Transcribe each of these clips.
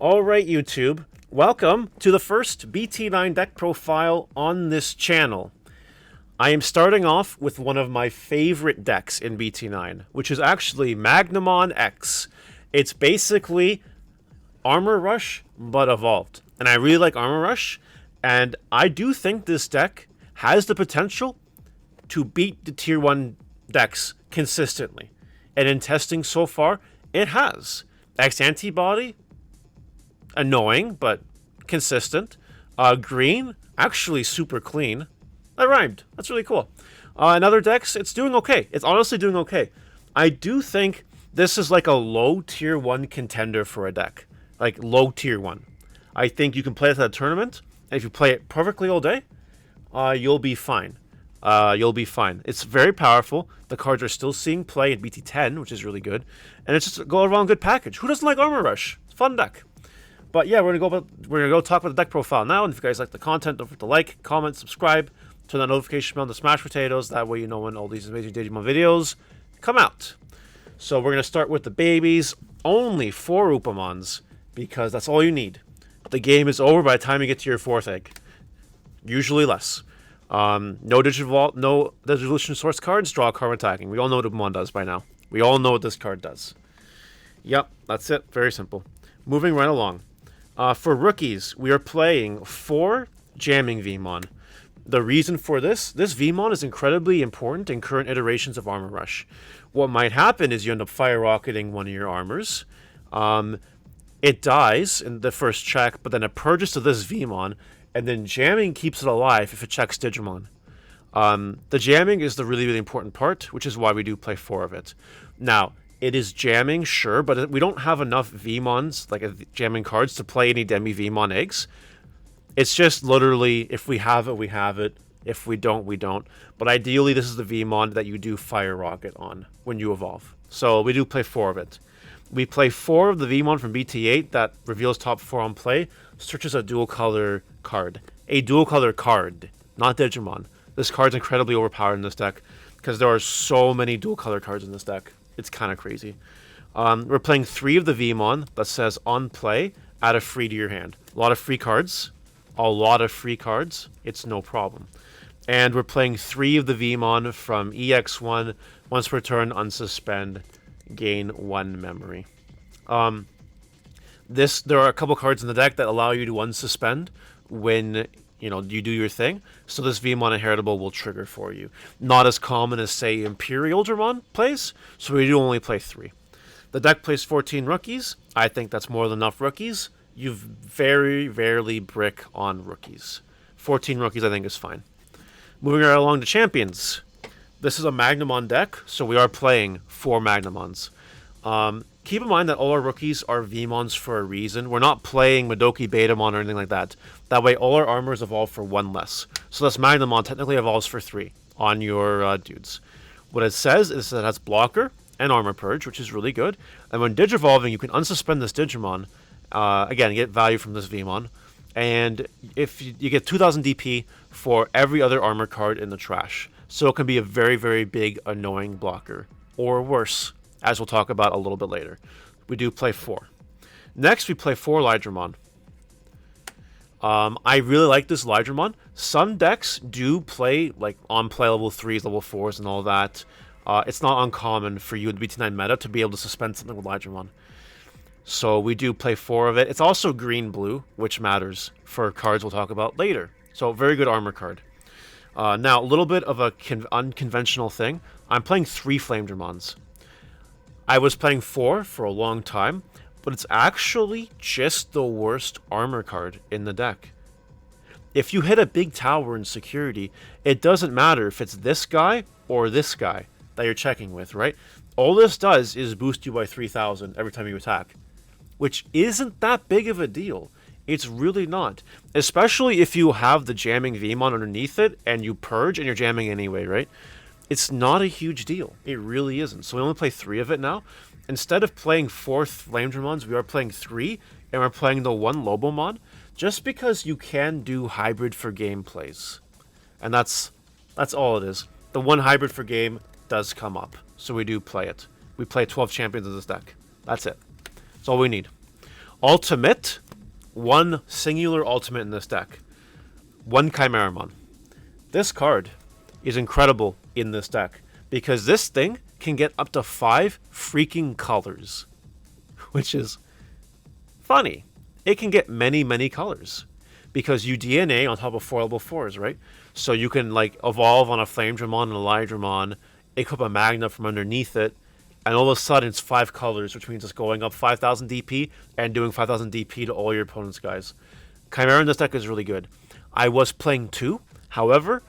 Alright, YouTube. Welcome to the first BT9 deck profile on this channel. I am starting off with one of my favorite decks in BT9, which is actually Magnamon X. It's basically Armor Rush, but evolved. And I really like Armor Rush, and I do think this deck has the potential to beat the Tier 1 decks consistently. And in testing so far, it has. X Antibody, annoying, but consistent. Green, actually super clean. That rhymed. That's really cool. In other decks, it's doing okay. It's honestly doing okay. I do think this is like a low tier 1 contender for a deck. Like low tier 1. I think you can play it at a tournament, and if you play it perfectly all day, you'll be fine. You'll be fine. It's very powerful. The cards are still seeing play in BT10, which is really good. And it's just a go-around good package. Who doesn't like Armor Rush? It's a fun deck. But yeah, we're gonna go talk about the deck profile now. And if you guys like the content, don't forget to like, comment, subscribe, turn that notification bell on to smash potatoes. That way you know when all these amazing Digimon videos come out. So we're gonna start with the babies. Only 4 Upamons, because that's all you need. The game is over by the time you get to your 4th egg. Usually less. No Digivolution Source cards, draw a card attacking. We all know what Upamon does by now. We all know what this card does. Yep, that's it. Very simple. Moving right along. For rookies, we are playing 4 Jamming Vmon. The reason for this Vmon is incredibly important in current iterations of Armor Rush. What might happen is you end up fire rocketing one of your armors. It dies in the first check, but then it purges to this Vmon, and then jamming keeps it alive if it checks Digimon. The jamming is the really important part, which is why we do play 4 of it. Now, it is jamming, sure, but we don't have enough Vmons, like jamming cards, to play any Demi Vmon eggs. It's just literally, if we have it, we have it. If we don't, we don't. But ideally, this is the Vmon that you do Fire Rocket on when you evolve. So we do play 4 of it. We play 4 of the Vmon from BT8 that reveals top 4 on play, searches a dual color card. A dual color card, not Digimon. This card's incredibly overpowered in this deck, because there are so many dual color cards in this deck. It's kind of crazy. We're playing 3 of the Vmon that says on play, add a free to your hand. A lot of free cards. A lot of free cards. It's no problem. And we're playing 3 of the Vmon from EX1. Once per turn, unsuspend, gain 1 memory. There are a couple cards in the deck that allow you to unsuspend when you do your thing, so this Vmon Inheritable will trigger for you. Not as common as, say, Imperial Dramon plays, so we do only play 3. The deck plays 14 rookies. I think that's more than enough rookies. You very rarely brick on rookies. 14 rookies I think is fine. Moving right along to champions. This is a Magnamon deck, so we are playing 4 Magnamons. Keep in mind that all our rookies are Vmons for a reason. We're not playing Madoki Betamon or anything like that. That way, all our armors evolve for 1 less. So this Magnamon technically evolves for 3 on your dudes. What it says is that it has Blocker and Armor Purge, which is really good. And when Digivolving, you can unsuspend this Digimon. Again, get value from this Vmon. And if you get 2000 DP for every other armor card in the trash. So it can be a very big, annoying blocker. Or worse, as we'll talk about a little bit later. We do play 4. Next, we play 4 Lydramon. I really like this Lydramon. Some decks do play like on play level 3s, level 4s, and all that. It's not uncommon for you in the BT9 meta to be able to suspend something with Lydramon. So we do play 4 of it. It's also green-blue, which matters for cards we'll talk about later. So very good armor card. Now, a little bit of a unconventional thing. I'm playing 3 Flame Dramons. I was playing 4 for a long time, but it's actually just the worst armor card in the deck. If you hit a big tower in security, it doesn't matter if it's this guy or this guy that you're checking with, right? All this does is boost you by 3000 every time you attack, which isn't that big of a deal. It's really not. Especially if you have the jamming Vmon underneath it and you purge and you're jamming anyway, right? It's not a huge deal. It really isn't. So we only play 3 of it now. Instead of playing 4 Flame Dramons, we are playing 3, and we're playing the 1 Lobomon, just because you can do hybrid for game plays. And that's all it is. The 1 hybrid for game does come up, so we do play it. We play 12 champions in this deck. That's it. That's all we need. Ultimate, one singular ultimate in this deck. One Chimeramon. This card is incredible in this deck because this thing can get up to 5 freaking colors, which is funny. It can get many, many colors because you DNA on top of 4 level 4s, right? So you can like evolve on a Flame Dramon and a Lydramon, equip a Magna from underneath it, and all of a sudden it's 5 colors, which means it's going up 5,000 DP and doing 5,000 DP to all your opponent's guys. Chimera in this deck is really good. I was playing 2, however,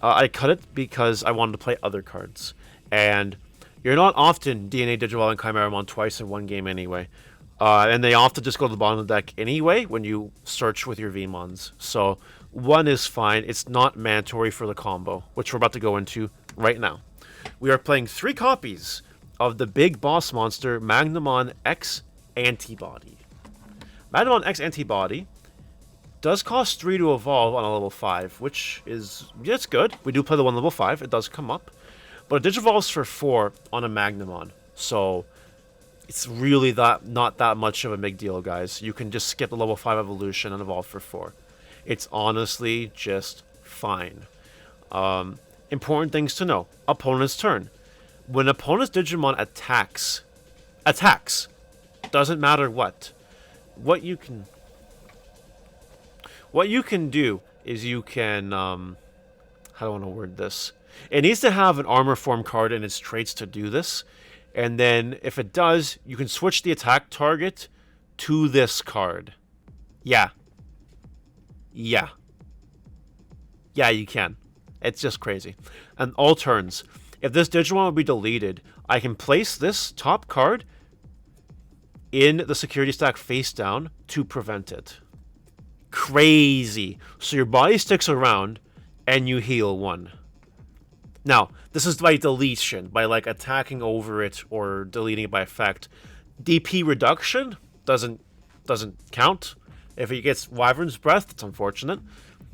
I cut it because I wanted to play other cards. And you're not often DNA Digivolving Chimeramon twice in one game anyway. And they often just go to the bottom of the deck anyway when you search with your VMons. So 1 is fine. It's not mandatory for the combo, which we're about to go into right now. We are playing 3 copies of the big boss monster, Magnamon X Antibody. Magnamon X Antibody does cost 3 to evolve on a level 5, which is, yeah, it's good. We do play the one level 5, it does come up. But it digivolves for 4 on a Magnamon, so it's really not that much of a big deal, guys. You can just skip the level 5 evolution and evolve for 4. It's honestly just fine. Important things to know. Opponent's turn. When opponent's Digimon attacks, doesn't matter what you can do is you can, how do I want to word this? It needs to have an armor form card in its traits to do this. And then if it does, you can switch the attack target to this card. Yeah, you can. It's just crazy. And all turns. If this Digimon would be deleted, I can place this top card in the security stack face down to prevent it. Crazy. So your body sticks around and you heal 1. Now, this is by deletion, by like attacking over it or deleting it by effect. DP reduction doesn't count. If it gets Wyvern's Breath, it's unfortunate,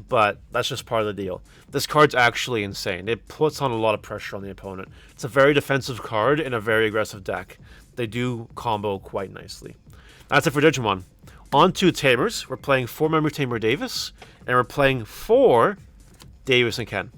but that's just part of the deal. This card's actually insane. It puts on a lot of pressure on the opponent. It's a very defensive card in a very aggressive deck. They do combo quite nicely. That's it for Digimon. On to Tamers. We're playing 4-member Tamer Davis, and we're playing 4 Davis and Ken.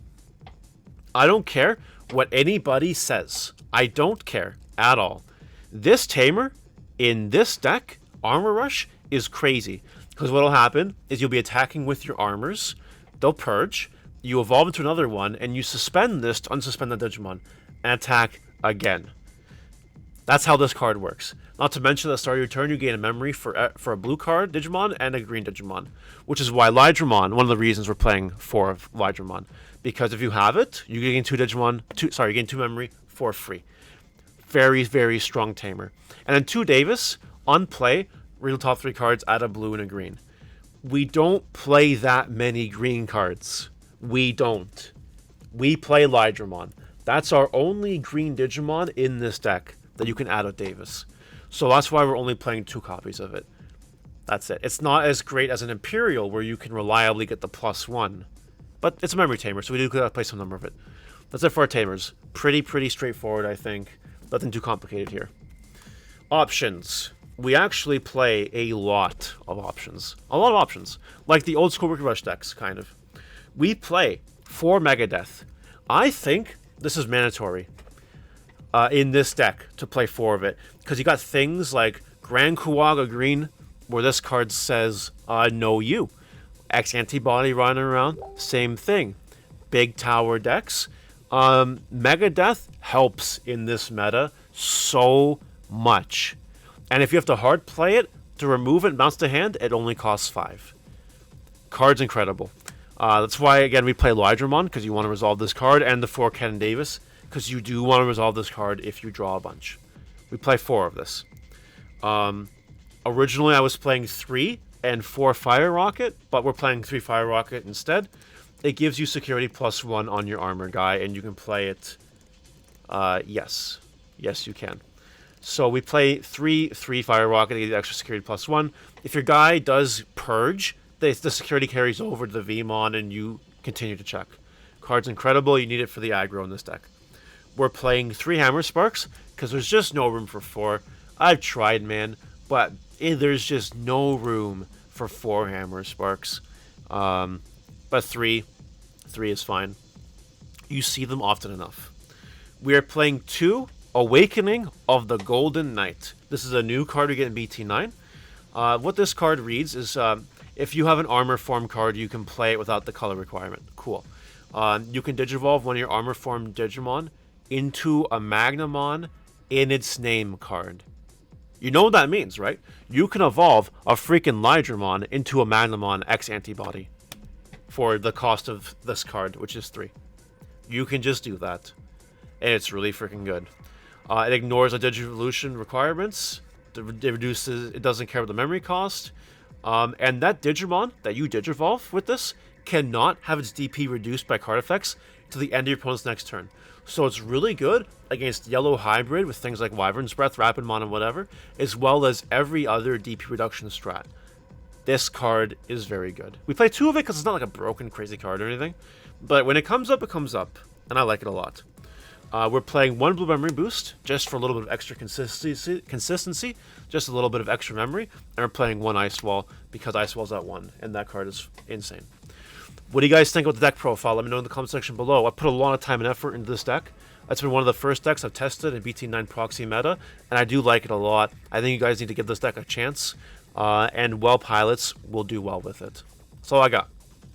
I don't care what anybody says. I don't care at all. This Tamer in this deck, Armor Rush, is crazy. Because what'll happen is you'll be attacking with your armors, they'll purge, you evolve into another one, and you suspend this to unsuspend the Digimon, and attack again. That's how this card works. Not to mention at the start of your turn, you gain a memory for a blue card Digimon and a green Digimon. Which is why Lydramon, one of the reasons we're playing 4 of Lydramon. Because if you have it, you gain 2 you gain 2 memory for free. Very, very strong Tamer. And then 2 Davis, on play, read the top 3 cards, add a blue and a green. We don't play that many green cards. We don't. We play Lydramon. That's our only green Digimon in this deck that you can add with Davis. So that's why we're only playing 2 copies of it. That's it. It's not as great as an Imperial where you can reliably get the +1. But it's a memory Tamer, so we do play some number of it. That's it for our Tamers. Pretty straightforward, I think. Nothing too complicated here. Options. We actually play a lot of options. A lot of options. Like the old school Rookie Rush decks, kind of. We play 4 Megadeth. I think this is mandatory in this deck to play 4 of it. Because you got things like Grand Kuwaga Green, where this card says, no you. X Antibody running around, same thing. Big tower decks. Megadeth helps in this meta so much. And if you have to hard play it, to remove it and bounce the hand, it only costs 5. Card's incredible. That's why, again, we play Lydramon, because you want to resolve this card, and the 4 Ken Davis, because you do want to resolve this card if you draw a bunch. We play 4 of this. Originally, I was playing 3 and 4 Fire Rocket, but we're playing 3 Fire Rocket instead. It gives you security +1 on your armor guy, and you can play it. Yes, you can. So we play 3 Fire Rocket to get the extra security +1. If your guy does purge, the security carries over to the VMon, and you continue to check. Card's incredible. You need it for the aggro in this deck. We're playing 3 Hammer Sparks because there's just no room for 4. I've tried, man, but there's just no room for 4 Hammer Sparks. But 3 is fine. You see them often enough. We are playing 2 Awakening of the Golden Knight. This is a new card we get in BT9. What this card reads is, if you have an Armor Form card, you can play it without the color requirement. Cool. You can Digivolve one of your Armor Form Digimon into a Magnamon in its name card. You know what that means, right? You can evolve a freaking Lydramon into a Magnamon X Antibody for the cost of this card, which is 3. You can just do that, and it's really freaking good. It ignores the Digivolution requirements. It doesn't care about the memory cost. And that Digimon that you Digivolve with this cannot have its DP reduced by card effects to the end of your opponent's next turn. So it's really good against Yellow Hybrid with things like Wyvern's Breath, Rapidmon, and whatever, as well as every other DP reduction strat. This card is very good. We play 2 of it because it's not like a broken crazy card or anything, but when it comes up, and I like it a lot. We're playing 1 Blue Memory Boost, just for a little bit of extra consistency, just a little bit of extra memory, and we're playing 1 Ice Wall, because Ice Wall's at 1, and that card is insane. What do you guys think about the deck profile? Let me know in the comment section below. I put a lot of time and effort into this deck. That's been one of the first decks I've tested in BT9 Proxy Meta, and I do like it a lot. I think you guys need to give this deck a chance, and well pilots will do well with it. That's all I got.